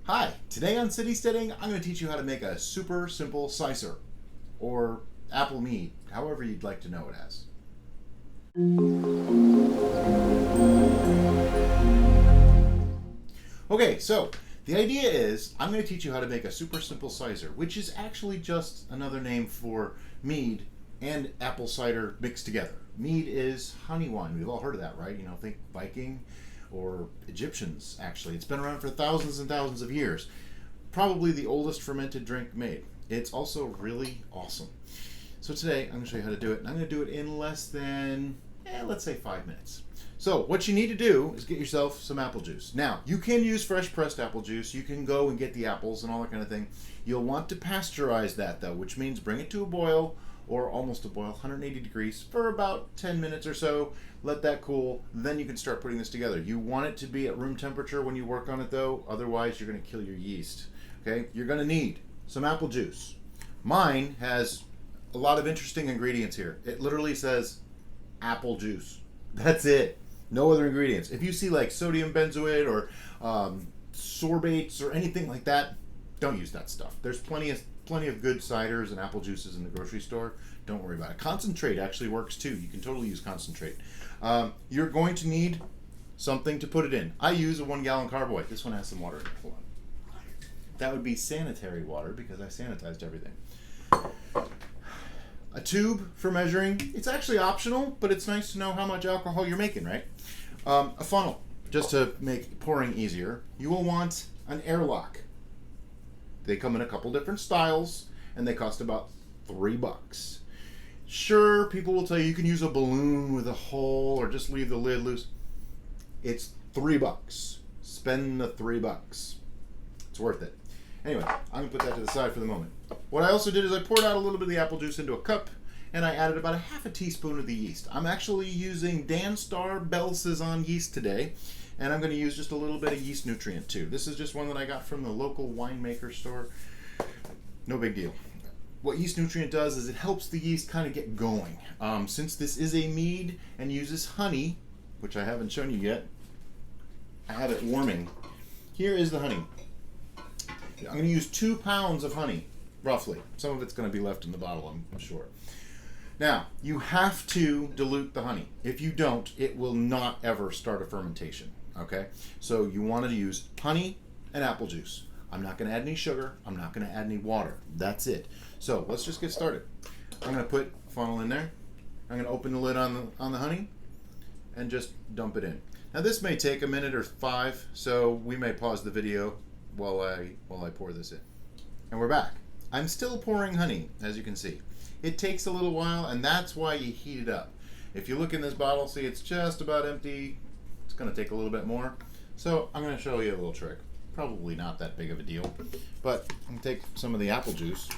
Hi, today on City Steading, I'm going to teach you how to make a super simple Cyser, or apple mead, however you'd like to know it as. Okay, so the idea is I'm going to teach you how to make a super simple Cyser, which is actually just another name for mead and apple cider mixed together. Mead is honey wine. We've all heard of that, right? You know, think Viking or Egyptians, actually. It's been around for thousands and thousands of years. Probably the oldest fermented drink made. It's also really awesome. So today, I'm going to show you how to do it. And I'm going to do it in less than, let's say 5 minutes. So what you need to do is get yourself some apple juice. Now, you can use fresh pressed apple juice. You can go and get the apples and all that kind of thing. You'll want to pasteurize that, though, which means bring it to a boil, or almost a boil, 180 degrees for about 10 minutes or so. Let that cool, then you can start putting this together. You want it to be at room temperature when you work on it, though, otherwise you're going to kill your yeast. Okay, you're going to need some apple juice. Mine has a lot of interesting ingredients here. It literally says apple juice. That's it. No other ingredients. If you see like sodium benzoate or sorbates or anything like that, don't use that stuff. There's plenty of good ciders and apple juices in the grocery store. Don't worry about it. Concentrate actually works too. You can totally use concentrate. You're going to need something to put it in. I use a 1 gallon carboy. This one has some water in it. Hold on. That would be sanitary water because I sanitized everything. A tube for measuring. It's actually optional, but it's nice to know how much alcohol you're making, right? A funnel, just to make pouring easier. You will want an airlock. They come in a couple different styles, and they cost about $3. Sure, people will tell you can use a balloon with a hole or just leave the lid loose. It's $3. Spend the $3. It's worth it. Anyway, I'm going to put that to the side for the moment. What I also did is I poured out a little bit of the apple juice into a cup, and I added about a half a teaspoon of the yeast. I'm actually using Danstar Belle Saison yeast today, and I'm going to use just a little bit of yeast nutrient too. This is just one that I got from the local winemaker store. No big deal. What yeast nutrient does is it helps the yeast kind of get going. Since this is a mead and uses honey, which I haven't shown you yet, I have it warming. Here is the honey. I'm going to use 2 pounds of honey, roughly. Some of it's going to be left in the bottle, I'm sure. Now, you have to dilute the honey. If you don't, it will not ever start a fermentation, okay? So you want to use honey and apple juice. I'm not going to add any sugar. I'm not going to add any water. That's it. So let's just get started. I'm going to put funnel in there. I'm going to open the lid on the honey and just dump it in. Now this may take a minute or 5, so we may pause the video while I pour this in. And we're back. I'm still pouring honey, as you can see. It takes a little while, and that's why you heat it up. If you look in this bottle, see it's just about empty. It's going to take a little bit more. So I'm going to show you a little trick. Probably not that big of a deal, but I'm going to take some of the apple juice.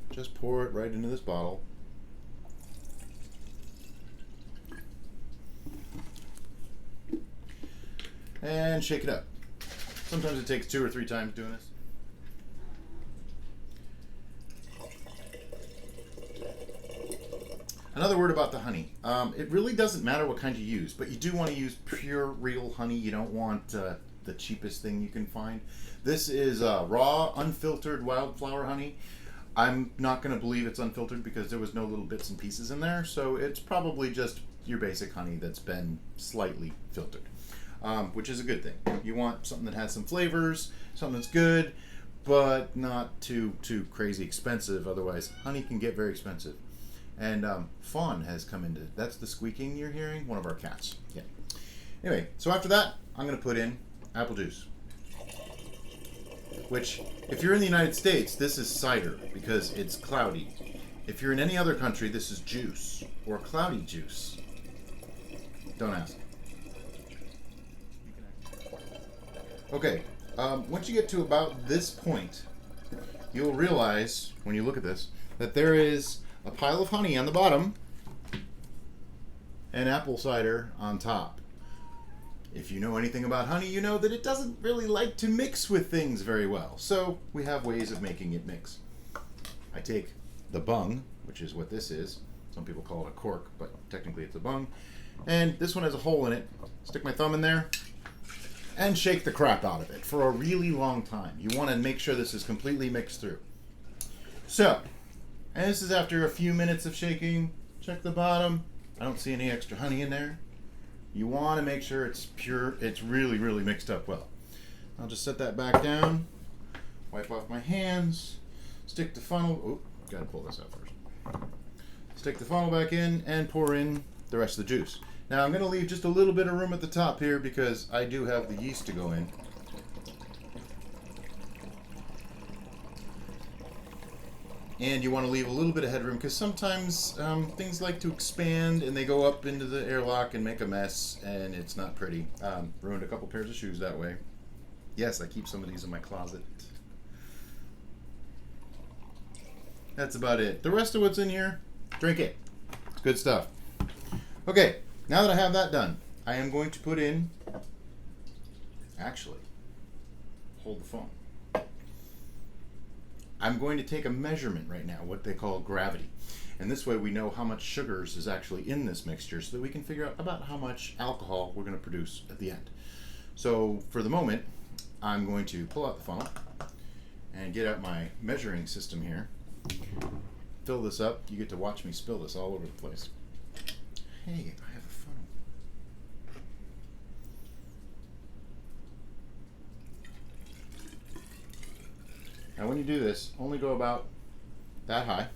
Just pour it right into this bottle. And shake it up. Sometimes it takes 2 or 3 times doing this. Another word about the honey. It really doesn't matter what kind you use, but you do want to use pure, real honey. You don't want the cheapest thing you can find. This is raw, unfiltered wildflower honey. I'm not going to believe it's unfiltered because there was no little bits and pieces in there, so it's probably just your basic honey that's been slightly filtered. Which is a good thing. You want something that has some flavors, something that's good, but not too crazy expensive. Otherwise, honey can get very expensive. And fawn has come into. That's the squeaking you're hearing. One of our cats. Yeah. Anyway, so after that, I'm going to put in apple juice. Which, if you're in the United States, this is cider because it's cloudy. If you're in any other country, this is juice or cloudy juice. Don't ask. Okay, once you get to about this point, you'll realize, when you look at this, that there is a pile of honey on the bottom and apple cider on top. If you know anything about honey, you know that it doesn't really like to mix with things very well. So we have ways of making it mix. I take the bung, which is what this is. Some people call it a cork, but technically it's a bung. And this one has a hole in it. Stick my thumb in there, and shake the crap out of it for a really long time. You want to make sure this is completely mixed through. So, and this is after a few minutes of shaking. Check the bottom. I don't see any extra honey in there. You want to make sure it's pure, it's really, really mixed up well. I'll just set that back down, wipe off my hands, stick the funnel, oh, gotta pull this out first. Stick the funnel back in and pour in the rest of the juice. Now I'm gonna leave just a little bit of room at the top here because I do have the yeast to go in. And you want to leave a little bit of headroom because sometimes things like to expand and they go up into the airlock and make a mess, and it's not pretty. Ruined a couple pairs of shoes that way. Yes, I keep some of these in my closet. That's about it. The rest of what's in here, drink it. It's good stuff. Okay, now that I have that done, I am going to put in, actually, hold the phone. I'm going to take a measurement right now, what they call gravity. And this way we know how much sugars is actually in this mixture so that we can figure out about how much alcohol we're going to produce at the end. So for the moment, I'm going to pull out the funnel and get out my measuring system here. Fill this up. You get to watch me spill this all over the place. Hey, I have a funnel. Now when you do this, only go about that high.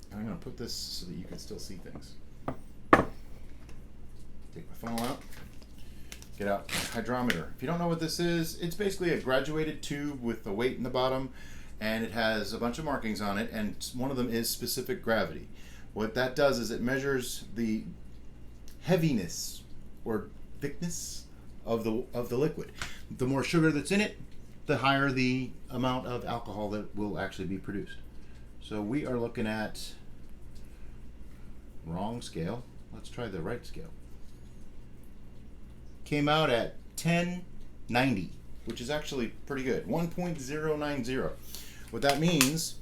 And I'm going to put this so that you can still see things. Take my funnel out. Get out my hydrometer. If you don't know what this is, it's basically a graduated tube with a weight in the bottom, and it has a bunch of markings on it, and one of them is specific gravity. What that does is it measures the heaviness or thickness of the liquid. The more sugar that's in it, the higher the amount of alcohol that will actually be produced. So we are looking at, wrong scale. Let's try the right scale. Came out at 1090, which is actually pretty good. 1.090. What that means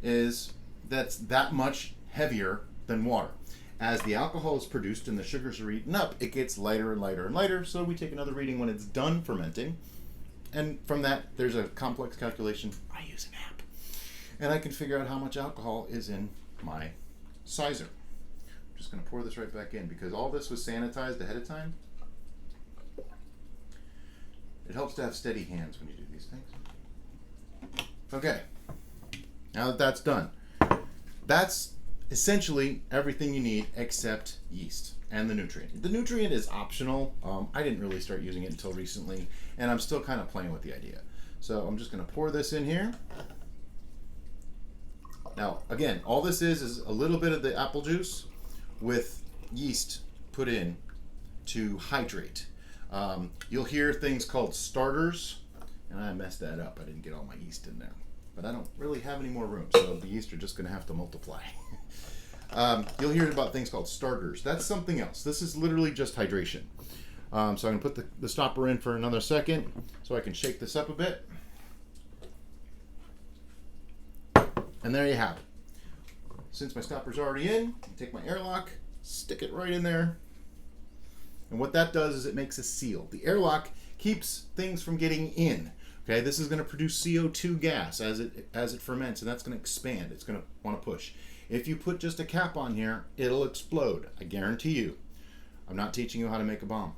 is that's that much heavier than water. As the alcohol is produced and the sugars are eaten up, it gets lighter and lighter and lighter. So we take another reading when it's done fermenting. And from that, there's a complex calculation. I use an app. And I can figure out how much alcohol is in my Cyser. I'm just going to pour this right back in because all this was sanitized ahead of time. It helps to have steady hands when you do these things. Okay, now that that's done, that's essentially everything you need except yeast and the nutrient. The nutrient is optional. I didn't really start using it until recently, and I'm still kind of playing with the idea. So I'm just going to pour this in here. Now, again, all this is a little bit of the apple juice with yeast put in to hydrate. You'll hear things called starters, and I messed that up. I didn't get all my yeast in there, but I don't really have any more room, so the yeast are just going to have to multiply. You'll hear about things called starters. That's something else. This is literally just hydration. So I'm going to put the stopper in for another second so I can shake this up a bit. And there you have it. Since my stopper's already in, I take my airlock, stick it right in there. And what that does is it makes a seal. The airlock keeps things from getting in. Okay, this is going to produce CO2 gas as it ferments, and that's going to expand. It's going to want to push. If you put just a cap on here, it'll explode. I guarantee you. I'm not teaching you how to make a bomb.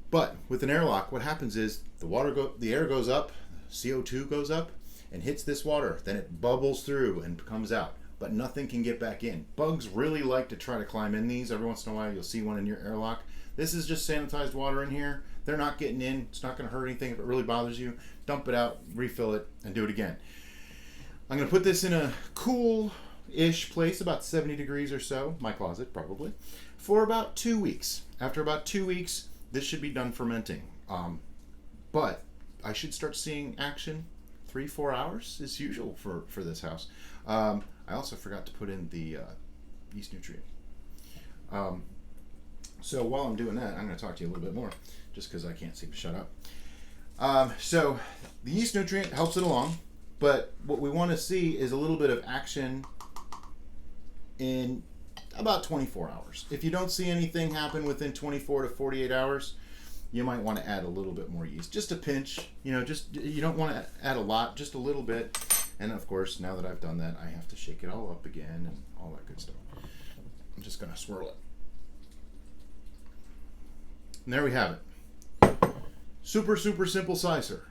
But with an airlock, what happens is the air goes up, CO2 goes up, and hits this water. Then it bubbles through and comes out. But nothing can get back in. Bugs really like to try to climb in these. Every once in a while you'll see one in your airlock. This is just sanitized water in here. They're not getting in. It's not going to hurt anything. If it really bothers you, dump it out, refill it, and do it again. I'm going to put this in a cool-ish place, about 70 degrees or so, my closet probably, for about 2 weeks. After about 2 weeks, this should be done fermenting. But I should start seeing action 3-4 hours is usual for this house. I also forgot to put in the yeast nutrient. So while I'm doing that, I'm going to talk to you a little bit more, just because I can't seem to shut up. So the yeast nutrient helps it along, but what we want to see is a little bit of action in about 24 hours. If you don't see anything happen within 24 to 48 hours, you might want to add a little bit more yeast, just a pinch. You know, just, you don't want to add a lot, just a little bit. And of course, now that I've done that, I have to shake it all up again and all that good stuff. I'm just going to swirl it. And there we have it. Super, super simple Cyser.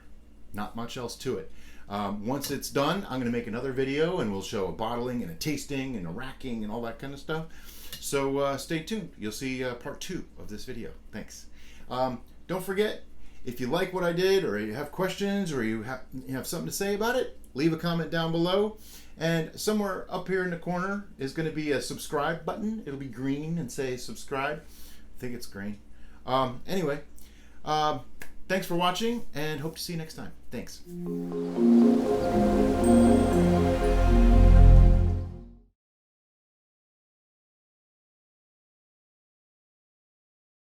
Not much else to it. Once it's done, I'm going to make another video and we'll show a bottling and a tasting and a racking and all that kind of stuff. So stay tuned. You'll see part 2 of this video. Thanks. Don't forget, if you like what I did, or you have questions, or you have something to say about it, leave a comment down below. And somewhere up here in the corner is going to be a subscribe button. It'll be green and say subscribe. I think it's green. Anyway, thanks for watching, and hope to see you next time. Thanks.